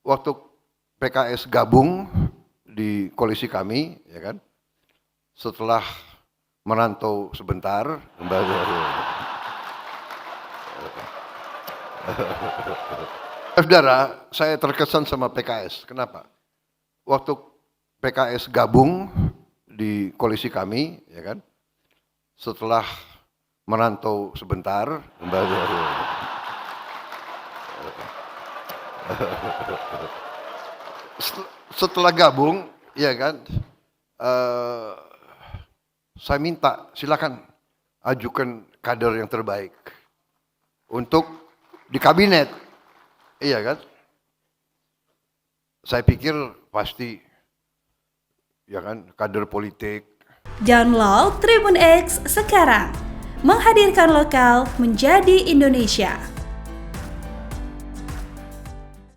waktu PKS gabung di koalisi kami, ya kan, setelah merantau sebentar, saudara, saya terkesan sama PKS. Kenapa? Waktu PKS gabung di koalisi kami, ya kan, setelah merantau sebentar, setelah gabung, ya kan, saya minta silakan ajukan kader yang terbaik untuk di kabinet, iya kan? Saya pikir pasti, ya kan, kader politik. Download Tribun X sekarang, menghadirkan lokal menjadi Indonesia.